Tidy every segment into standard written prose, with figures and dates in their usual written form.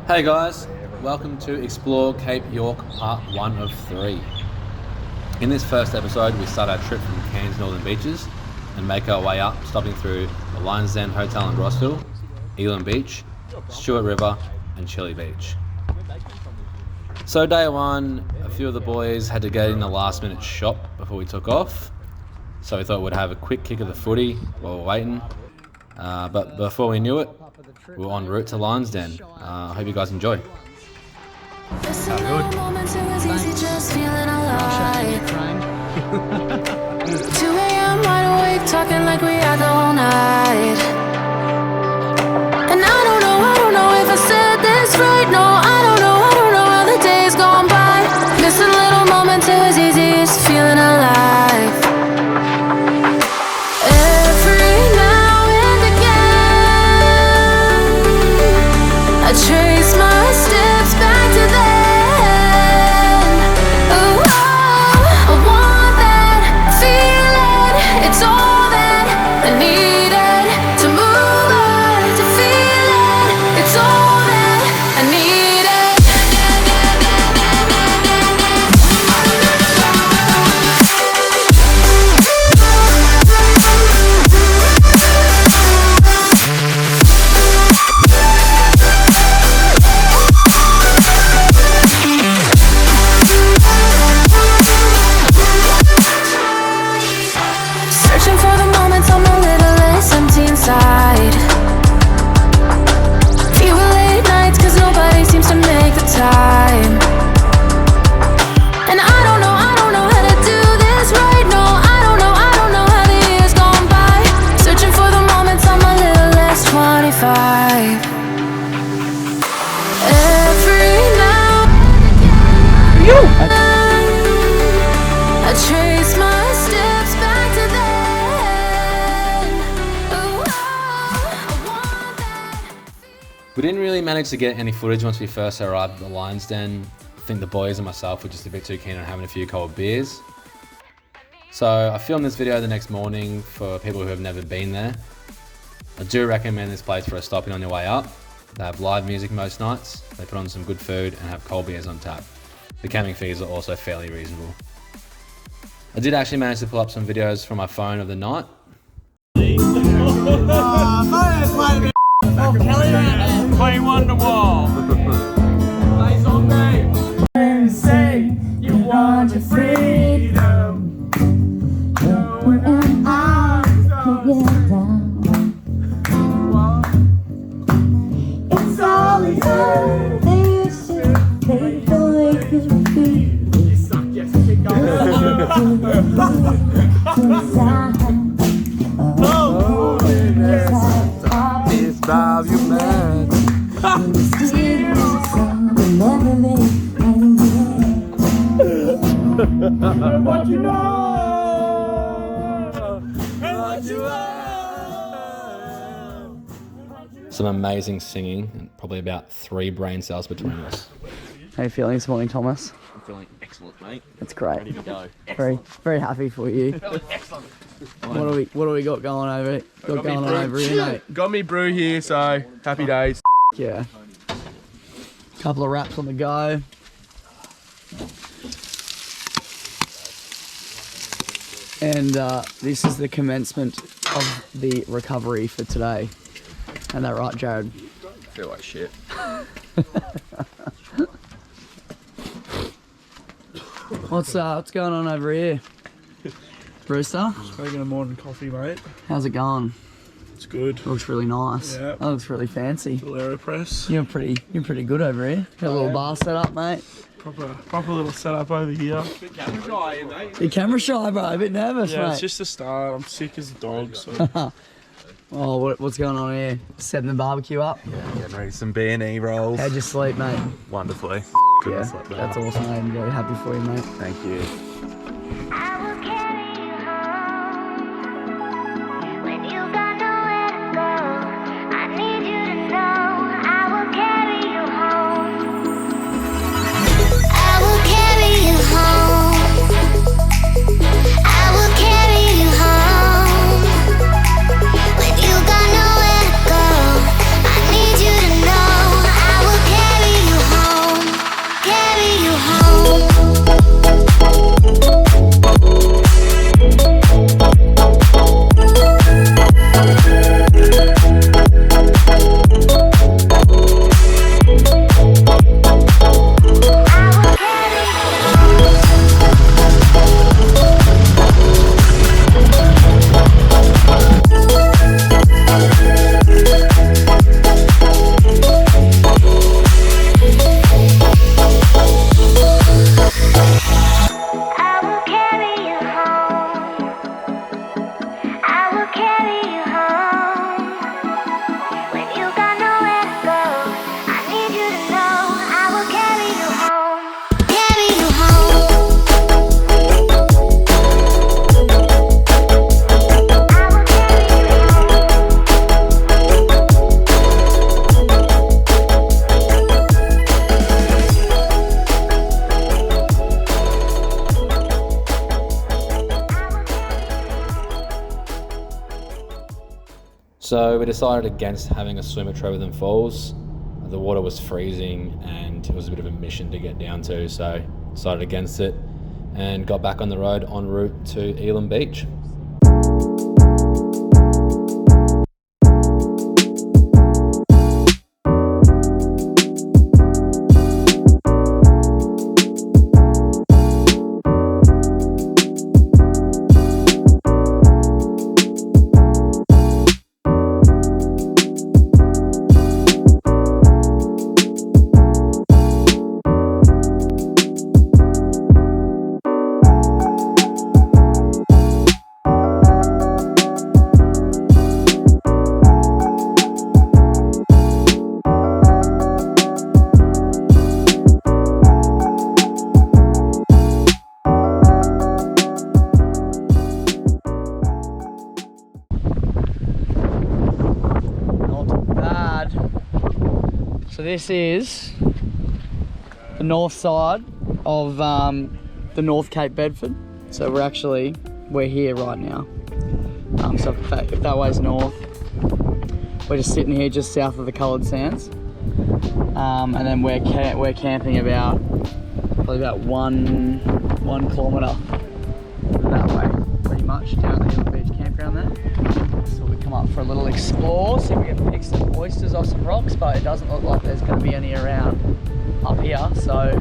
Hey guys, welcome to Explore Cape York Part 1 of 3. In this first episode, we start our trip from Cairns Northern Beaches and make our way up, stopping through the Lions Den Hotel in Rossville, Elam Beach, Stewart River and Chili Beach. So day one, a few of the boys had to get in the last minute shop before we took off. So we thought we'd have a quick kick of the footy while we're waiting. But before we knew it, we were en route to Lions Den. I hope you guys enjoy. How good? 2 a.m. wide awake, talking like we had the whole night. And I don't know if I said this right. No, I don't know how the days gone by. Missing little moments, it was easy, just feeling alive. Every now and again, I trace my steps back to then. Ooh, I want that feeling. It's all that I needed to move on, to feel it. It's all that I needed. Searching for the moments I'm a little less empty inside. Fewer late nights cause nobody seems to make the time. And I don't know how to do this right. No, I don't know how the years gone by. Searching for the moments I'm a little less 25. Every now and again, I trace my steps back to then. Ooh, I want that. We didn't really manage to get any footage once we first arrived at the Lions Den. I think the boys and myself were just a bit too keen on having a few cold beers. So I filmed this video the next morning for people who have never been there. I do recommend this place for a stop in on your way up. They have live music most nights, they put on some good food and have cold beers on tap. The camping fees are also fairly reasonable. I did actually manage to pull up some videos from my phone of the night. Play Wonderwall. Play zombie. Say you want your freedom. And I can get down. It's all in her. They should they the way you feel. You suck, yes, you go. It's drive you mad. What you know, and what you love. Some amazing singing and probably about 3 brain cells between us. How you feeling this morning, Thomas? I'm feeling excellent, mate. That's great. Ready to go. Very happy for you. Excellent. What do we got going over here, mate? Got me brew here, so happy days. Yeah. Couple of wraps on the go. And this is the commencement of the recovery for today. Isn't that right, Jared? I feel like shit. What's going on over here? Brewster? Just making a morning coffee, mate. How's it going? It's good. Looks really nice. Yeah. That looks really fancy. Little AeroPress. You're pretty good over here. Got a little bar set up, mate. Proper little setup over here. Camera shy, mate. You're camera shy, bro. A bit nervous, Yeah, mate. it's just a start. I'm sick as a dog, so. Oh, what's going on here? Setting the barbecue up. Getting ready some B&E rolls. How'd you sleep, mate? Wonderfully. Yeah, sleep well. that's awesome. I'm very happy for you, mate. Thank you. I will carry you home when you got nowhere to go. I need you to know I will carry you home. I will carry you home. I will carry you home when you got nowhere to go. I need you to know I will carry So we decided against having a swim at Trevorthen Falls. The water was freezing and it was a bit of a mission to get down to, so decided against it and got back on the road en route to Elam Beach. So this is the north side of the North Cape Bedford. So we're here right now. So if that way's north, we're just sitting here just south of the Coloured Sands. And then we're camping probably about one kilometre that way, pretty much, down at the Elam Beach campground there. So we come up for a little explore, see if we can pick some oysters off some rocks, but it doesn't look like there's going to be any around up here. So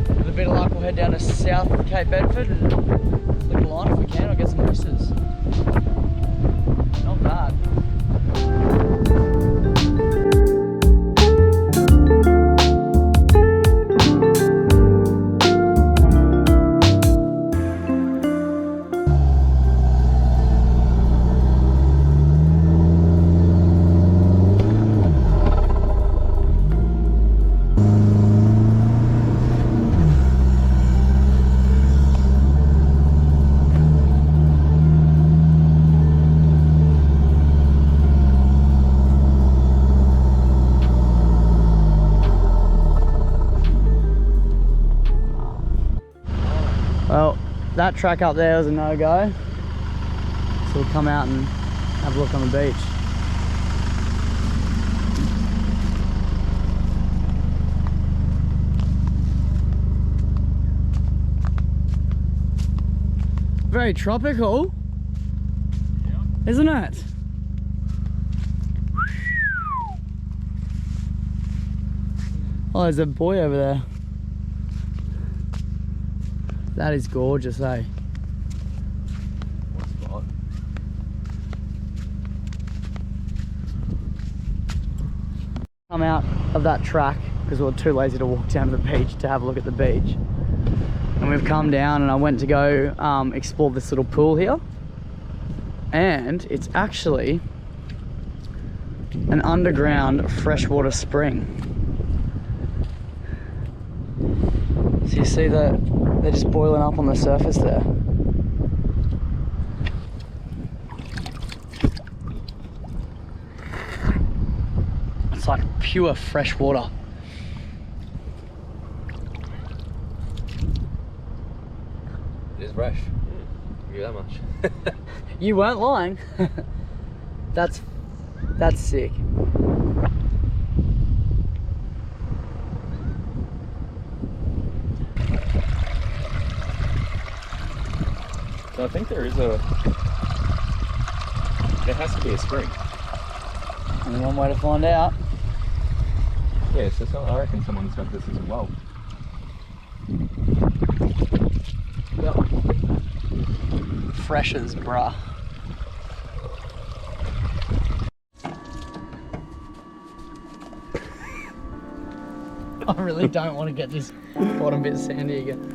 with a bit of luck, we'll head down to south of Cape Bedford and flick a line if we can. I'll get some oysters. Not bad. Well, that track up there was a no-go, so we'll come out and have a look on the beach. Very tropical, isn't it? Oh, there's a buoy over there. That is gorgeous, eh? What spot? Come out of that track because we were too lazy to walk down to the beach to have a look at the beach. And we've come down and I went to go explore this little pool here. And it's actually an underground freshwater spring. So you see that they're just boiling up on the surface there. It's like pure fresh water. It is fresh. I'll give you that much. You weren't lying. That's sick. So I think there has to be a spring. Only one way to find out. Yeah, so I reckon someone's got this as well. Yep. Fresh as bruh. I really don't want to get this bottom bit sandy again.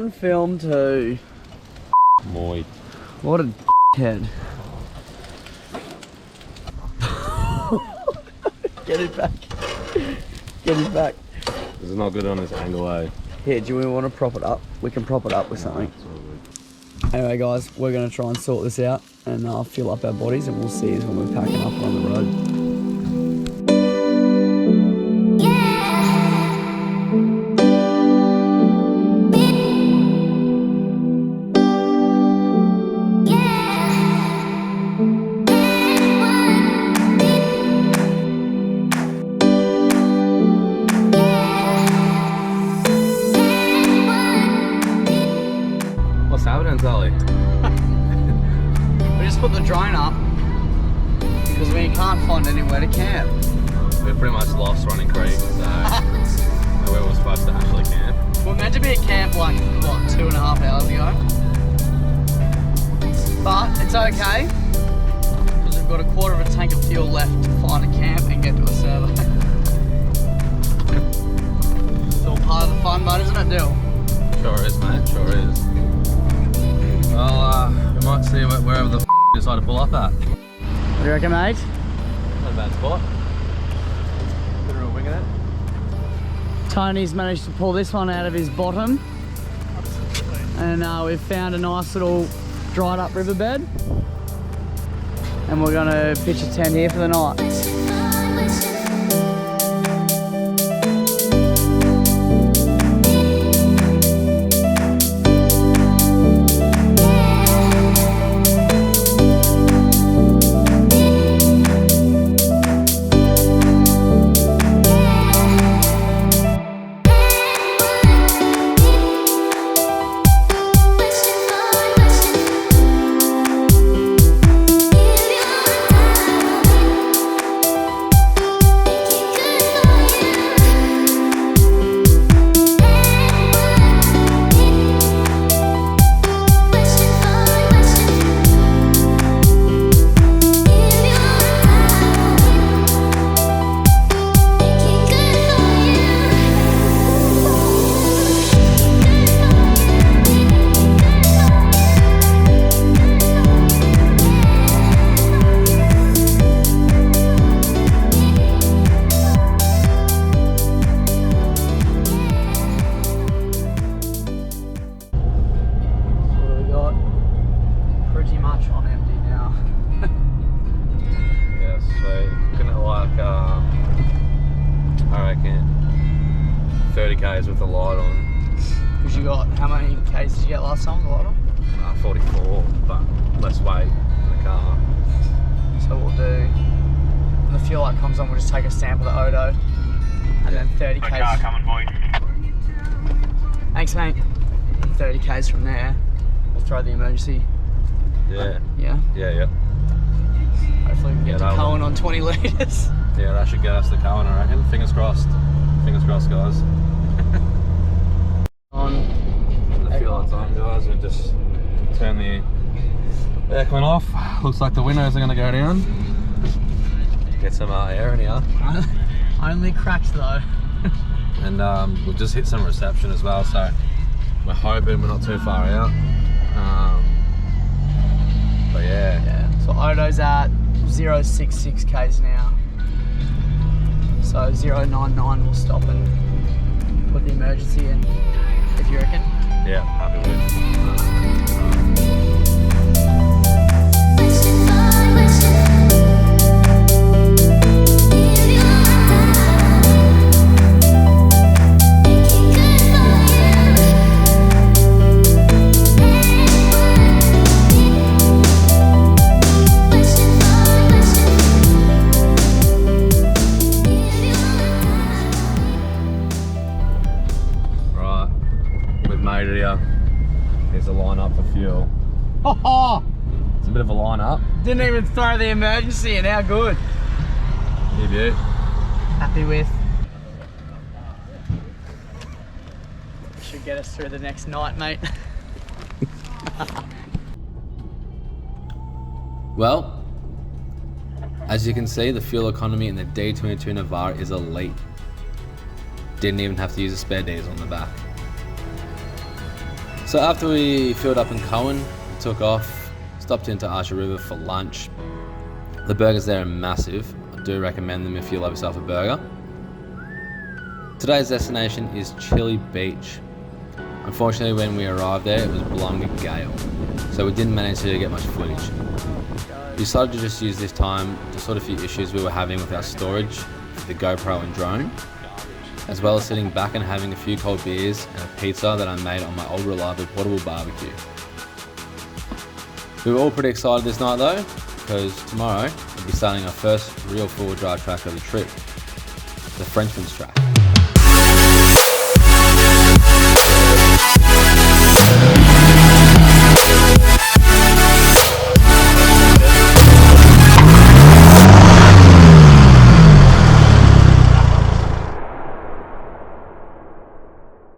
on film too. Moy. What a head. Get it back. Get it back. This is not good on this angle, eh? Here, do we want to prop it up? We can prop it up with something. Anyway guys, we're going to try and sort this out and fill up our bodies, and we'll see you when we're packing up on the road. What's happening, Sally? We just put the drone up because we can't find anywhere to camp. We're pretty much lost Running Creek, so know where we're supposed to actually camp. We're meant to be at camp like, what, 2.5 hours ago? But it's okay, because we've got a quarter of a tank of fuel left to find a camp and get to a survey. It's all part of the fun, mate, isn't it, Dill? Sure is, mate, sure is. Well, we might see wherever the you decide to pull up at. What do you reckon, mate? Not a bad spot. Bit of a wing it. Tony's managed to pull this one out of his bottom. And we've found a nice little dried up riverbed. And we're gonna pitch a tent here for the night. With the light on. Because you got, how many Ks did you get last time, the light on? 44, but less weight in the car. So what we'll do, when the fuel light comes on, we'll just take a sample of the Odo, and then 30 Ks. car coming, boy. Thanks, mate. And 30 Ks from there, we'll throw the emergency. Yeah. Yeah? Yeah. Hopefully we can get to Cohen on 20 litres. Yeah, that should get us to Cohen, I reckon. Fingers crossed. Fingers crossed, guys. On the fuel light's on, guys. We just turn the aircon off. Looks like the windows are going to go down. Get some air in here. Only cracked though. And we've just hit some reception as well, so we're hoping we're not too far out. But yeah. So Odo's at 066 Ks now. So 099 will stop and put the emergency in, if you reckon. Yeah, happy with it. Here's a line up for fuel. It's a bit of a line up. Didn't even throw the emergency in, how good. Here, beaut. Happy with. Should get us through the next night, mate. Well, as you can see, the fuel economy in the D22 Navara is elite. Didn't even have to use a spare diesel on the back. So after we filled up in Cohen, we took off, stopped into Archer River for lunch. The burgers there are massive. I do recommend them if you love yourself a burger. Today's destination is Chili Beach. Unfortunately, when we arrived there, it was blowing a gale, so we didn't manage to get much footage. We decided to just use this time to sort a few issues we were having with our storage, the GoPro and drone, as well as sitting back and having a few cold beers and a pizza that I made on my old reliable portable barbecue. We were all pretty excited this night though, because tomorrow we'll be starting our first real 4-wheel drive track of the trip, the Frenchman's Track.